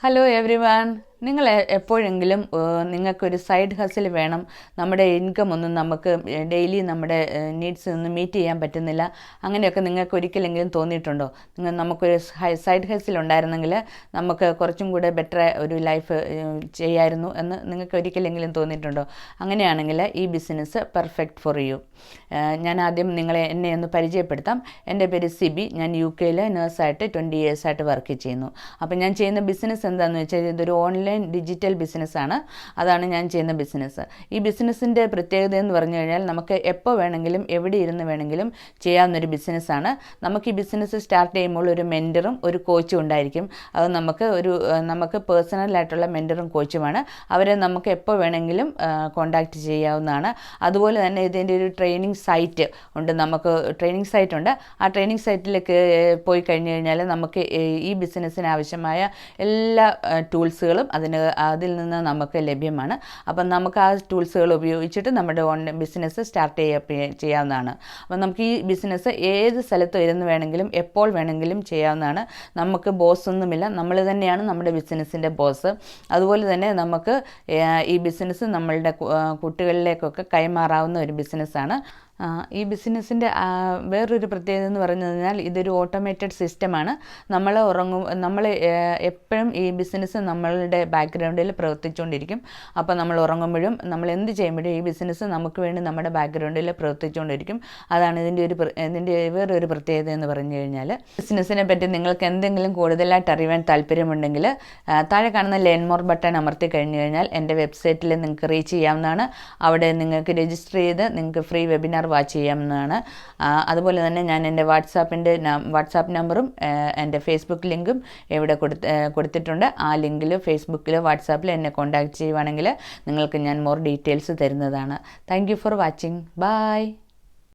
Hello every one. നിങ്ങൾ എപ്പോഴെങ്കിലും നിങ്ങൾക്കൊരു സൈഡ് ഹസിൽ വേണം, നമ്മുടെ ഇൻകം ഒന്നും നമുക്ക് ഡെയിലി നമ്മുടെ നീഡ്സ് ഒന്നും മീറ്റ് ചെയ്യാൻ പറ്റുന്നില്ല, അങ്ങനെയൊക്കെ നിങ്ങൾക്ക് ഒരിക്കലെങ്കിലും തോന്നിയിട്ടുണ്ടോ? നമുക്കൊരു സൈഡ് ഹസിൽ ഉണ്ടായിരുന്നെങ്കിൽ നമുക്ക് കുറച്ചും കൂടെ ബെറ്റർ ഒരു ലൈഫ് ചെയ്യായിരുന്നു എന്ന് നിങ്ങൾക്ക് ഒരിക്കലെങ്കിലും തോന്നിയിട്ടുണ്ടോ? അങ്ങനെയാണെങ്കിൽ ഈ ബിസിനസ് പെർഫെക്റ്റ് ഫോർ യു. ഞാൻ ആദ്യം എന്നെ ഒന്ന് പരിചയപ്പെടുത്താം. എൻ്റെ പേര് സിബി. ഞാൻ UK-ൽ നേഴ്സായിട്ട് 20 ഇയേഴ്സായിട്ട് വർക്ക് ചെയ്യുന്നു. അപ്പം ഞാൻ ചെയ്യുന്ന ബിസിനസ് എന്താണെന്ന് വെച്ചാൽ ഇതൊരു ഓൺലൈൻ ഡിജിറ്റൽ ബിസിനസ്സാണ്. അതാണ് ഞാൻ ചെയ്യുന്ന ബിസിനസ്. ഈ ബിസിനസ്സിൻ്റെ പ്രത്യേകത എന്ന് പറഞ്ഞു കഴിഞ്ഞാൽ നമുക്ക് എപ്പോൾ വേണമെങ്കിലും എവിടെ ഇരുന്ന് വേണമെങ്കിലും ചെയ്യാവുന്നൊരു ബിസിനസ്സാണ്. നമുക്ക് ഈ ബിസിനസ് സ്റ്റാർട്ട് ചെയ്യുമ്പോൾ ഒരു മെൻറ്ററും ഒരു കോച്ചും ഉണ്ടായിരിക്കും. അത് നമുക്ക് പേഴ്സണലായിട്ടുള്ള മെൻറ്ററും കോച്ചുമാണ്. അവരെ നമുക്ക് എപ്പോൾ വേണമെങ്കിലും കോൺടാക്റ്റ് ചെയ്യാവുന്നതാണ്. അതുപോലെ തന്നെ ഇതിൻ്റെ ഒരു ട്രെയിനിങ് സൈറ്റ് ഉണ്ട്. നമുക്ക് ട്രെയിനിങ് സൈറ്റ് ഉണ്ട്. ആ ട്രെയിനിങ് സൈറ്റിലേക്ക് പോയി കഴിഞ്ഞ് കഴിഞ്ഞാൽ നമുക്ക് ഈ ബിസിനസ്സിന് ആവശ്യമായ എല്ലാ ടൂൾസുകളും അതിൽ നിന്ന് നമുക്ക് ലഭ്യമാണ്. അപ്പം നമുക്ക് ആ ടൂൾസുകൾ ഉപയോഗിച്ചിട്ട് നമ്മുടെ ബിസിനസ് സ്റ്റാർട്ട് ചെയ്യാവുന്നതാണ്. അപ്പം നമുക്ക് ഈ ബിസിനസ് ഏത് സ്ഥലത്ത് ഇരുന്ന് വേണമെങ്കിലും എപ്പോൾ വേണമെങ്കിലും ചെയ്യാവുന്നതാണ്. നമുക്ക് ബോസൊന്നുമില്ല, നമ്മൾ തന്നെയാണ് നമ്മുടെ ബിസിനസ്സിൻ്റെ ബോസ്. അതുപോലെ തന്നെ നമുക്ക് ഈ ബിസിനസ് നമ്മളുടെ കുട്ടികളിലേക്കൊക്കെ കൈമാറാവുന്ന ഒരു ബിസിനസ്സാണ്. ഈ ബിസിനസ്സിൻ്റെ വേറൊരു പ്രത്യേകത എന്ന് പറഞ്ഞു കഴിഞ്ഞാൽ ഇതൊരു ഓട്ടോമേറ്റഡ് സിസ്റ്റമാണ്. നമ്മൾ എപ്പോഴും ഈ ബിസിനസ് നമ്മളുടെ ബാക്ക്ഗ്രൗണ്ടിൽ പ്രവർത്തിച്ചുകൊണ്ടിരിക്കും. അപ്പോൾ നമ്മൾ ഉറങ്ങുമ്പോഴും നമ്മൾ എന്ത് ചെയ്യുമ്പോഴും ഈ ബിസിനസ് നമുക്ക് വേണ്ടി നമ്മുടെ ബാക്ക്ഗ്രൗണ്ടിൽ പ്രവർത്തിച്ചുകൊണ്ടിരിക്കും. അതാണ് ഇതിൻ്റെ വേറൊരു പ്രത്യേകത എന്ന് പറഞ്ഞു കഴിഞ്ഞാൽ. ബിസിനസ്സിനെ പറ്റി നിങ്ങൾക്ക് എന്തെങ്കിലും കൂടുതലായിട്ട് അറിയാൻ താല്പര്യമുണ്ടെങ്കിൽ താഴെ കാണുന്ന ലേൺ മോർ ബട്ടൺ അമർത്തി കഴിഞ്ഞ് കഴിഞ്ഞാൽ എൻ്റെ വെബ്സൈറ്റിൽ നിങ്ങൾക്ക് റീച്ച് ചെയ്യാവുന്നതാണ്. അവിടെ നിങ്ങൾക്ക് രജിസ്റ്റർ ചെയ്ത് നിങ്ങൾക്ക് ഫ്രീ വെബിനാർ വാച്ച് ചെയ്യാവുന്നതാണ്. അതുപോലെ തന്നെ ഞാൻ എൻ്റെ വാട്സാപ്പ് നമ്പറും എൻ്റെ ഫേസ്ബുക്ക് ലിങ്കും ഇവിടെ കൊടുത്തിട്ടുണ്ട്. ആ ലിങ്കിൽ ഫേസ്ബുക്കിലോ വാട്സാപ്പിലോ എന്നെ കോൺടാക്റ്റ് ചെയ്യുവാണെങ്കിൽ നിങ്ങൾക്ക് ഞാൻ മോർ ഡീറ്റെയിൽസ് തരുന്നതാണ്. Thank you for watching. By.